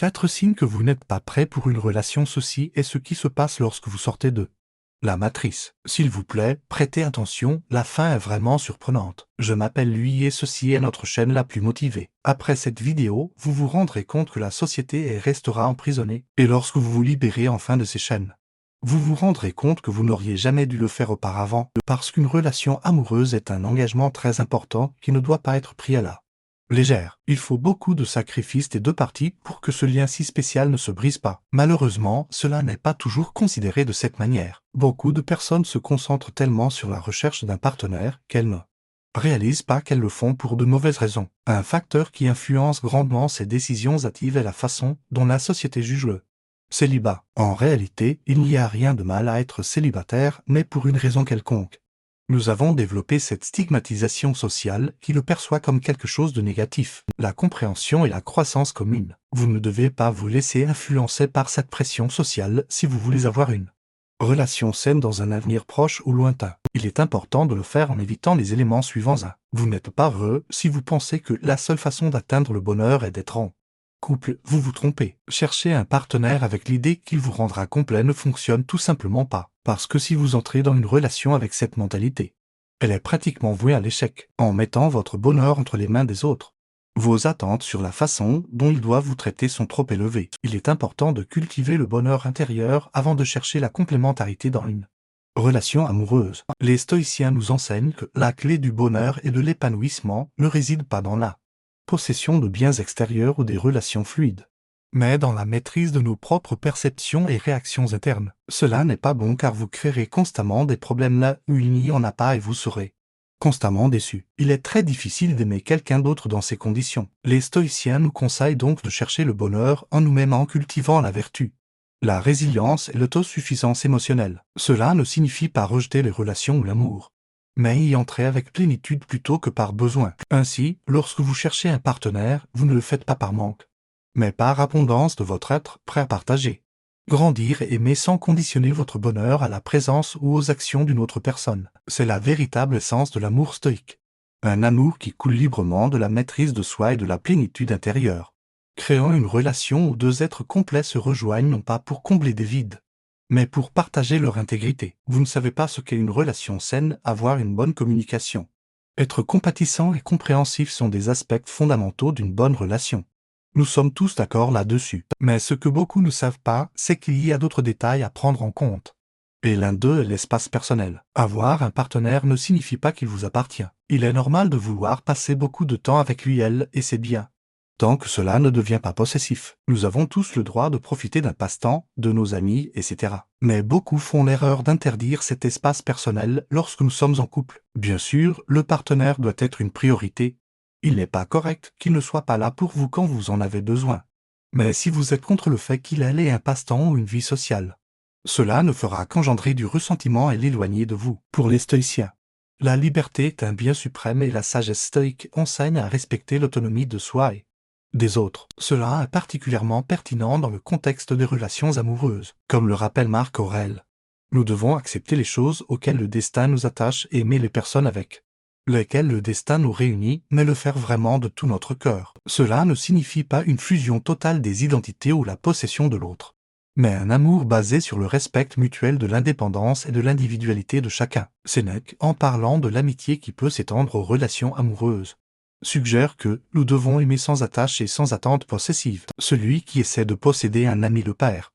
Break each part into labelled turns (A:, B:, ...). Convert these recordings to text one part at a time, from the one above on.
A: 4 signes que vous n'êtes pas prêt pour une relation. Ceci est ce qui se passe lorsque vous sortez de la matrice. S'il vous plaît, prêtez attention, la fin est vraiment surprenante. Je m'appelle Lui et ceci est notre chaîne la plus motivée. Après cette vidéo, vous vous rendrez compte que la société restera emprisonnée. Et lorsque vous vous libérez enfin de ces chaînes, vous vous rendrez compte que vous n'auriez jamais dû le faire auparavant, parce qu'une relation amoureuse est un engagement très important qui ne doit pas être pris à la légère. Il faut beaucoup de sacrifices des deux parties pour que ce lien si spécial ne se brise pas. Malheureusement, cela n'est pas toujours considéré de cette manière. Beaucoup de personnes se concentrent tellement sur la recherche d'un partenaire qu'elles ne réalisent pas qu'elles le font pour de mauvaises raisons. Un facteur qui influence grandement ces décisions hâtives est la façon dont la société juge le célibat. En réalité, il n'y a rien de mal à être célibataire, mais pour une raison quelconque. Nous avons développé cette stigmatisation sociale qui le perçoit comme quelque chose de négatif. La compréhension et la croissance commune. Vous ne devez pas vous laisser influencer par cette pression sociale si vous voulez avoir une relation saine dans un avenir proche ou lointain. Il est important de le faire en évitant les éléments suivants. 1. Vous n'êtes pas heureux si vous pensez que la seule façon d'atteindre le bonheur est d'être en couple. Vous vous trompez. Chercher un partenaire avec l'idée qu'il vous rendra complet ne fonctionne tout simplement pas. Parce que si vous entrez dans une relation avec cette mentalité, elle est pratiquement vouée à l'échec, en mettant votre bonheur entre les mains des autres. Vos attentes sur la façon dont ils doivent vous traiter sont trop élevées. Il est important de cultiver le bonheur intérieur avant de chercher la complémentarité dans une relation amoureuse. Les stoïciens nous enseignent que la clé du bonheur et de l'épanouissement ne réside pas dans la possession de biens extérieurs ou des relations fluides, mais dans la maîtrise de nos propres perceptions et réactions internes. Cela n'est pas bon car vous créerez constamment des problèmes là où il n'y en a pas et vous serez constamment déçu. Il est très difficile d'aimer quelqu'un d'autre dans ces conditions. Les stoïciens nous conseillent donc de chercher le bonheur en nous-mêmes en cultivant la vertu, la résilience et l'autosuffisance émotionnelle. Cela ne signifie pas rejeter les relations ou l'amour, mais y entrer avec plénitude plutôt que par besoin. Ainsi, lorsque vous cherchez un partenaire, vous ne le faites pas par manque, mais par abondance de votre être prêt à partager, grandir et aimer sans conditionner votre bonheur à la présence ou aux actions d'une autre personne. C'est la véritable essence de l'amour stoïque. Un amour qui coule librement de la maîtrise de soi et de la plénitude intérieure. Créant une relation où deux êtres complets se rejoignent non pas pour combler des vides, mais pour partager leur intégrité. Vous ne savez pas ce qu'est une relation saine, avoir une bonne communication. Être compatissant et compréhensif sont des aspects fondamentaux d'une bonne relation. Nous sommes tous d'accord là-dessus. Mais ce que beaucoup ne savent pas, c'est qu'il y a d'autres détails à prendre en compte. Et l'un d'eux est l'espace personnel. Avoir un partenaire ne signifie pas qu'il vous appartient. Il est normal de vouloir passer beaucoup de temps avec lui, elle, et c'est bien, tant que cela ne devient pas possessif. Nous avons tous le droit de profiter d'un passe-temps, de nos amis, etc. Mais beaucoup font l'erreur d'interdire cet espace personnel lorsque nous sommes en couple. Bien sûr, le partenaire doit être une priorité. Il n'est pas correct qu'il ne soit pas là pour vous quand vous en avez besoin. Mais si vous êtes contre le fait qu'il ait un passe-temps ou une vie sociale, cela ne fera qu'engendrer du ressentiment et l'éloigner de vous. Pour les stoïciens, la liberté est un bien suprême et la sagesse stoïque enseigne à respecter l'autonomie de soi et des autres. Cela est particulièrement pertinent dans le contexte des relations amoureuses. Comme le rappelle Marc Aurèle, nous devons accepter les choses auxquelles le destin nous attache et aimer les personnes avec lesquelles le destin nous réunit, mais le faire vraiment de tout notre cœur. Cela ne signifie pas une fusion totale des identités ou la possession de l'autre, mais un amour basé sur le respect mutuel de l'indépendance et de l'individualité de chacun. Sénèque, en parlant de l'amitié qui peut s'étendre aux relations amoureuses, suggère que nous devons aimer sans attache et sans attente possessive. Celui qui essaie de posséder un ami le perd,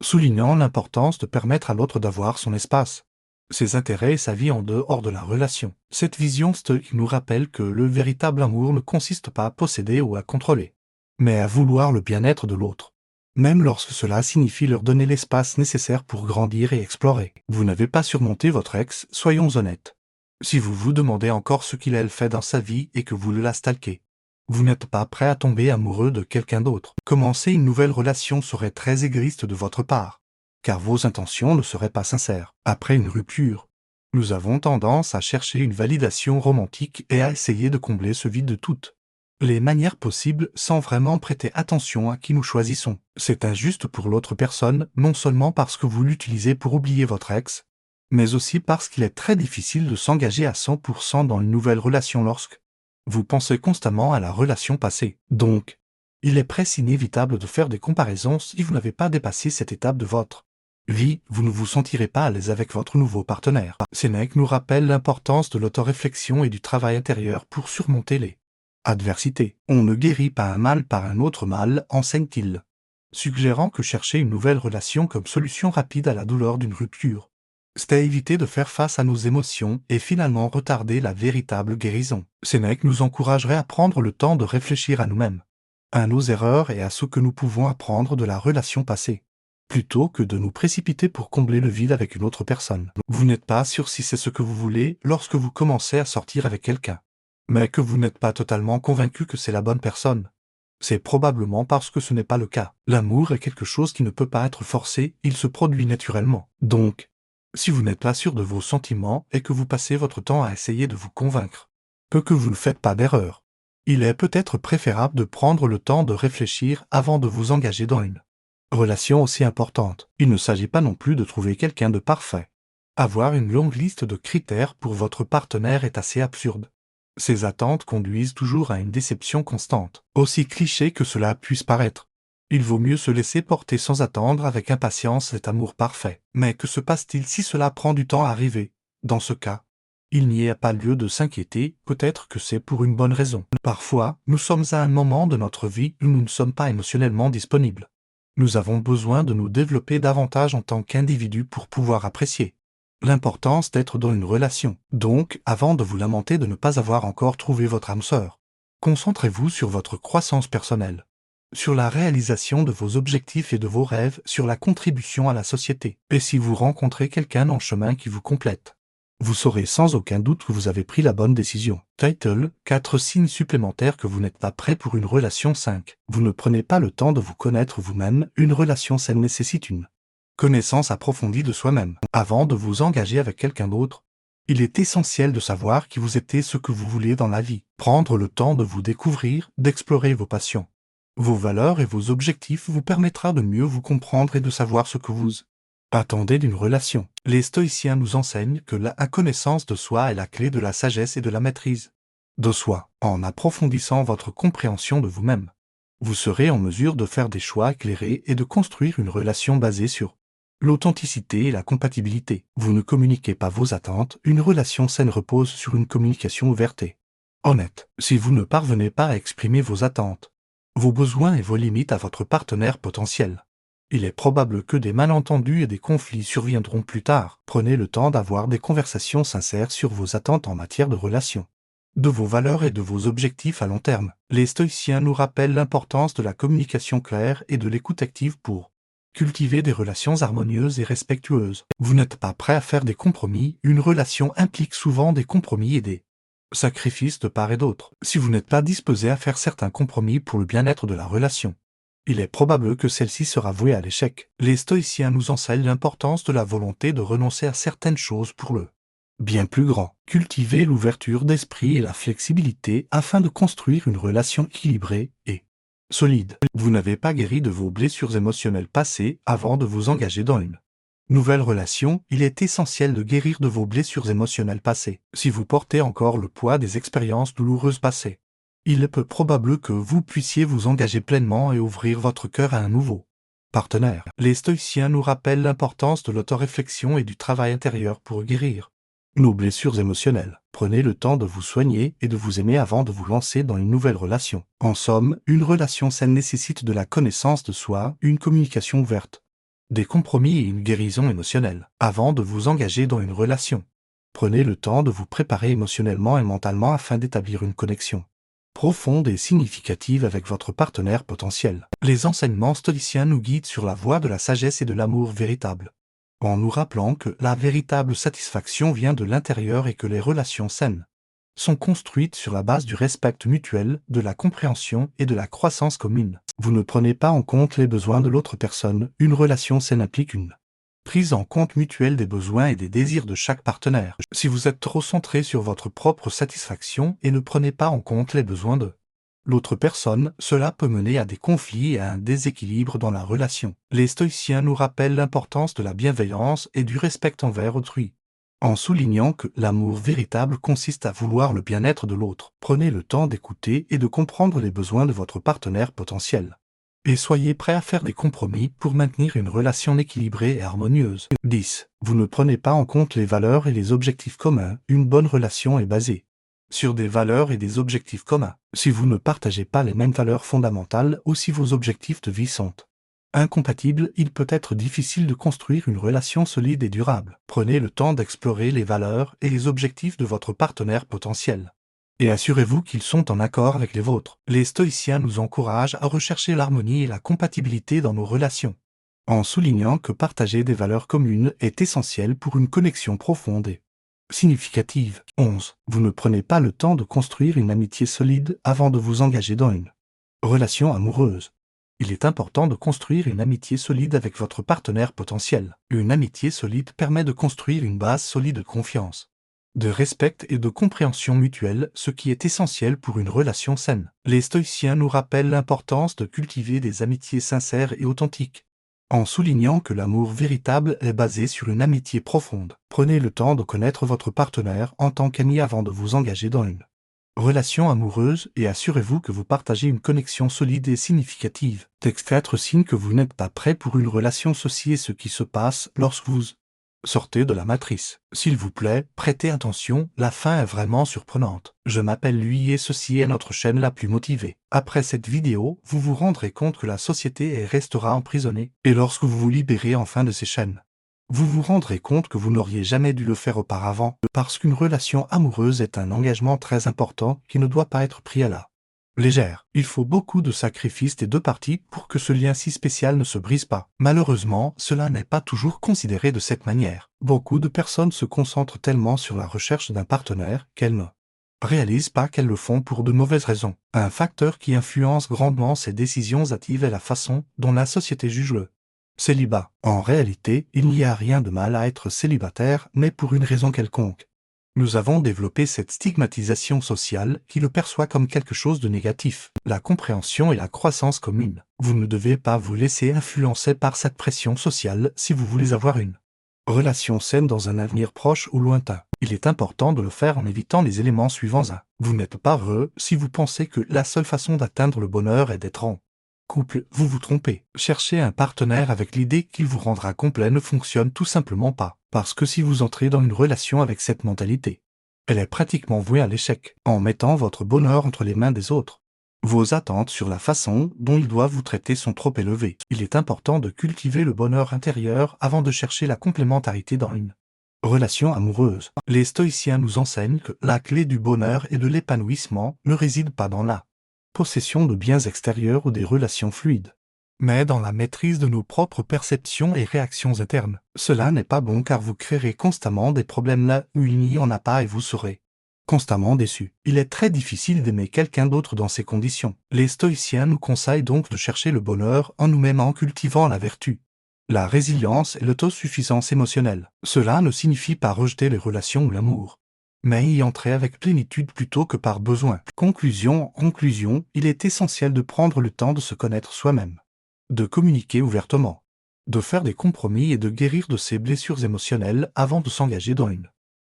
A: soulignant l'importance de permettre à l'autre d'avoir son espace, ses intérêts et sa vie en dehors de la relation. Cette vision stoïque nous rappelle que le véritable amour ne consiste pas à posséder ou à contrôler, mais à vouloir le bien-être de l'autre, même lorsque cela signifie leur donner l'espace nécessaire pour grandir et explorer. Vous n'avez pas surmonté votre ex, soyons honnêtes. Si vous vous demandez encore ce qu'il fait dans sa vie et que vous la stalkez, vous n'êtes pas prêt à tomber amoureux de quelqu'un d'autre. Commencer une nouvelle relation serait très égoïste de votre part, car vos intentions ne seraient pas sincères. Après une rupture, nous avons tendance à chercher une validation romantique et à essayer de combler ce vide de toutes les manières possibles sans vraiment prêter attention à qui nous choisissons. C'est injuste pour l'autre personne, non seulement parce que vous l'utilisez pour oublier votre ex, mais aussi parce qu'il est très difficile de s'engager à 100% dans une nouvelle relation lorsque vous pensez constamment à la relation passée. Donc, Il est presque inévitable de faire des comparaisons si vous n'avez pas dépassé cette étape de votre vie, vous ne vous sentirez pas à l'aise avec votre nouveau partenaire. Sénèque nous rappelle l'importance de l'autoréflexion et du travail intérieur pour surmonter les adversités. On ne guérit pas un mal par un autre mal, enseigne-t-il, suggérant que chercher une nouvelle relation comme solution rapide à la douleur d'une rupture, c'est à éviter de faire face à nos émotions et finalement retarder la véritable guérison. Sénèque nous encouragerait à prendre le temps de réfléchir à nous-mêmes, à nos erreurs et à ce que nous pouvons apprendre de la relation passée, plutôt que de nous précipiter pour combler le vide avec une autre personne. Vous n'êtes pas sûr si c'est ce que vous voulez lorsque vous commencez à sortir avec quelqu'un, mais que vous n'êtes pas totalement convaincu que c'est la bonne personne. C'est probablement parce que ce n'est pas le cas. L'amour est quelque chose qui ne peut pas être forcé, il se produit naturellement. Donc, si vous n'êtes pas sûr de vos sentiments et que vous passez votre temps à essayer de vous convaincre que vous ne faites pas d'erreur, il est peut-être préférable de prendre le temps de réfléchir avant de vous engager dans une relation aussi importante. Il ne s'agit pas non plus de trouver quelqu'un de parfait. Avoir une longue liste de critères pour votre partenaire est assez absurde. Ces attentes conduisent toujours à une déception constante. Aussi cliché que cela puisse paraître, il vaut mieux se laisser porter sans attendre avec impatience cet amour parfait. Mais que se passe-t-il si cela prend du temps à arriver? Dans ce cas, il n'y a pas lieu de s'inquiéter, peut-être que c'est pour une bonne raison. Parfois, nous sommes à un moment de notre vie où nous ne sommes pas émotionnellement disponibles. Nous avons besoin de nous développer davantage en tant qu'individus pour pouvoir apprécier l'importance d'être dans une relation. Donc, avant de vous lamenter de ne pas avoir encore trouvé votre âme sœur, concentrez-vous sur votre croissance personnelle, sur la réalisation de vos objectifs et de vos rêves, sur la contribution à la société. Et si vous rencontrez quelqu'un en chemin qui vous complète, vous saurez sans aucun doute que vous avez pris la bonne décision. Title: 4 signes supplémentaires que vous n'êtes pas prêt pour une relation 5. Vous ne prenez pas le temps de vous connaître vous-même. Une relation saine nécessite une connaissance approfondie de soi-même. Avant de vous engager avec quelqu'un d'autre, il est essentiel de savoir qui vous êtes et ce que vous voulez dans la vie. Prendre le temps de vous découvrir, d'explorer vos passions, vos valeurs et vos objectifs vous permettra de mieux vous comprendre et de savoir ce que vous attendez d'une relation. Les stoïciens nous enseignent que la connaissance de soi est la clé de la sagesse et de la maîtrise de soi. En approfondissant votre compréhension de vous-même, vous serez en mesure de faire des choix éclairés et de construire une relation basée sur l'authenticité et la compatibilité. Vous ne communiquez pas vos attentes, une relation saine repose sur une communication ouverte et honnête. Si vous ne parvenez pas à exprimer vos attentes, vos besoins et vos limites à votre partenaire potentiel, il est probable que des malentendus et des conflits surviendront plus tard. Prenez le temps d'avoir des conversations sincères sur vos attentes en matière de relations, de vos valeurs et de vos objectifs à long terme. Les stoïciens nous rappellent l'importance de la communication claire et de l'écoute active pour cultiver des relations harmonieuses et respectueuses. Vous n'êtes pas prêt à faire des compromis, une relation implique souvent des compromis et des sacrifices de part et d'autre. Si vous n'êtes pas disposé à faire certains compromis pour le bien-être de la relation, il est probable que celle-ci sera vouée à l'échec. Les stoïciens nous enseignent l'importance de la volonté de renoncer à certaines choses pour le bien plus grand. Cultivez l'ouverture d'esprit et la flexibilité afin de construire une relation équilibrée et solide. Vous n'avez pas guéri de vos blessures émotionnelles passées avant de vous engager dans une nouvelle relation. Il est essentiel de guérir de vos blessures émotionnelles passées. Si vous portez encore le poids des expériences douloureuses passées, il est peu probable que vous puissiez vous engager pleinement et ouvrir votre cœur à un nouveau partenaire. Les stoïciens nous rappellent l'importance de l'autoréflexion et du travail intérieur pour guérir nos blessures émotionnelles. Prenez le temps de vous soigner et de vous aimer avant de vous lancer dans une nouvelle relation. En somme, une relation saine nécessite de la connaissance de soi, une communication ouverte, des compromis et une guérison émotionnelle. Avant de vous engager dans une relation, prenez le temps de vous préparer émotionnellement et mentalement afin d'établir une connexion profonde et significative avec votre partenaire potentiel. Les enseignements stoïciens nous guident sur la voie de la sagesse et de l'amour véritable, en nous rappelant que la véritable satisfaction vient de l'intérieur et que les relations saines sont construites sur la base du respect mutuel, de la compréhension et de la croissance commune. Vous ne prenez pas en compte les besoins de l'autre personne. Une relation saine implique une prise en compte mutuelle des besoins et des désirs de chaque partenaire. Si vous êtes trop centré sur votre propre satisfaction et ne prenez pas en compte les besoins de l'autre personne, cela peut mener à des conflits et à un déséquilibre dans la relation. Les stoïciens nous rappellent l'importance de la bienveillance et du respect envers autrui, en soulignant que l'amour véritable consiste à vouloir le bien-être de l'autre. Prenez le temps d'écouter et de comprendre les besoins de votre partenaire potentiel. Et soyez prêt à faire des compromis pour maintenir une relation équilibrée et harmonieuse. 10. Vous ne prenez pas en compte les valeurs et les objectifs communs. Une bonne relation est basée sur des valeurs et des objectifs communs. Si vous ne partagez pas les mêmes valeurs fondamentales ou si vos objectifs de vie sont incompatibles, il peut être difficile de construire une relation solide et durable. Prenez le temps d'explorer les valeurs et les objectifs de votre partenaire potentiel. Et assurez-vous qu'ils sont en accord avec les vôtres. Les stoïciens nous encouragent à rechercher l'harmonie et la compatibilité dans nos relations, en soulignant que partager des valeurs communes est essentiel pour une connexion profonde et significative. 11. Vous ne prenez pas le temps de construire une amitié solide avant de vous engager dans une relation amoureuse. Il est important de construire une amitié solide avec votre partenaire potentiel. Une amitié solide permet de construire une base solide de confiance, de respect et de compréhension mutuelle, ce qui est essentiel pour une relation saine. Les stoïciens nous rappellent l'importance de cultiver des amitiés sincères et authentiques, en soulignant que l'amour véritable est basé sur une amitié profonde. Prenez le temps de connaître votre partenaire en tant qu'ami avant de vous engager dans une relation amoureuse et assurez-vous que vous partagez une connexion solide et significative. Texte 4 signe que vous n'êtes pas prêt pour une relation. Ceci est ce qui se passe lorsque vous sortez de la matrice. S'il vous plaît, prêtez attention, la fin est vraiment surprenante. Je m'appelle lui et ceci est notre chaîne la plus motivée. Après cette vidéo, vous vous rendrez compte que la société restera emprisonnée. Et lorsque vous vous libérez enfin de ces chaînes, vous vous rendrez compte que vous n'auriez jamais dû le faire auparavant, parce qu'une relation amoureuse est un engagement très important qui ne doit pas être pris à la légère. Il faut beaucoup de sacrifices des deux parties pour que ce lien si spécial ne se brise pas. Malheureusement, cela n'est pas toujours considéré de cette manière. Beaucoup de personnes se concentrent tellement sur la recherche d'un partenaire qu'elles ne réalisent pas qu'elles le font pour de mauvaises raisons. Un facteur qui influence grandement ces décisions hâtives est la façon dont la société juge le célibat. En réalité, il n'y a rien de mal à être célibataire, mais pour une raison quelconque. Nous avons développé cette stigmatisation sociale qui le perçoit comme quelque chose de négatif. La compréhension et la croissance commune. Vous ne devez pas vous laisser influencer par cette pression sociale si vous voulez avoir une relation saine dans un avenir proche ou lointain. Il est important de le faire en évitant les éléments suivants. 1. Vous n'êtes pas heureux si vous pensez que la seule façon d'atteindre le bonheur est d'être en couple. Vous vous trompez. Chercher un partenaire avec l'idée qu'il vous rendra complet ne fonctionne tout simplement pas. Parce que si vous entrez dans une relation avec cette mentalité, elle est pratiquement vouée à l'échec, en mettant votre bonheur entre les mains des autres. Vos attentes sur la façon dont ils doivent vous traiter sont trop élevées. Il est important de cultiver le bonheur intérieur avant de chercher la complémentarité dans une relation amoureuse. Les stoïciens nous enseignent que la clé du bonheur et de l'épanouissement ne réside pas dans la possession de biens extérieurs ou des relations fluides, mais dans la maîtrise de nos propres perceptions et réactions internes. Cela n'est pas bon car vous créerez constamment des problèmes là où il n'y en a pas et vous serez constamment déçu. Il est très difficile d'aimer quelqu'un d'autre dans ces conditions. Les stoïciens nous conseillent donc de chercher le bonheur en nous-mêmes en cultivant la vertu, la résilience et l'autosuffisance émotionnelle. Cela ne signifie pas rejeter les relations ou l'amour, mais y entrer avec plénitude plutôt que par besoin. Conclusion, il est essentiel de prendre le temps de se connaître soi-même, de communiquer ouvertement, de faire des compromis et de guérir de ses blessures émotionnelles avant de s'engager dans une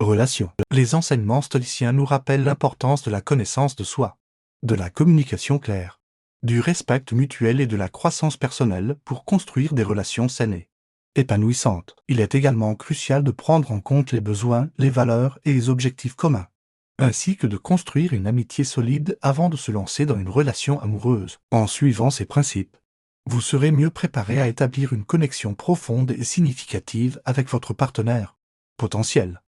A: relation. Les enseignements stoïciens nous rappellent l'importance de la connaissance de soi, de la communication claire, du respect mutuel et de la croissance personnelle pour construire des relations saines et épanouissantes. Il est également crucial de prendre en compte les besoins, les valeurs et les objectifs communs, ainsi que de construire une amitié solide avant de se lancer dans une relation amoureuse. En suivant ces principes, vous serez mieux préparé à établir une connexion profonde et significative avec votre partenaire potentiel.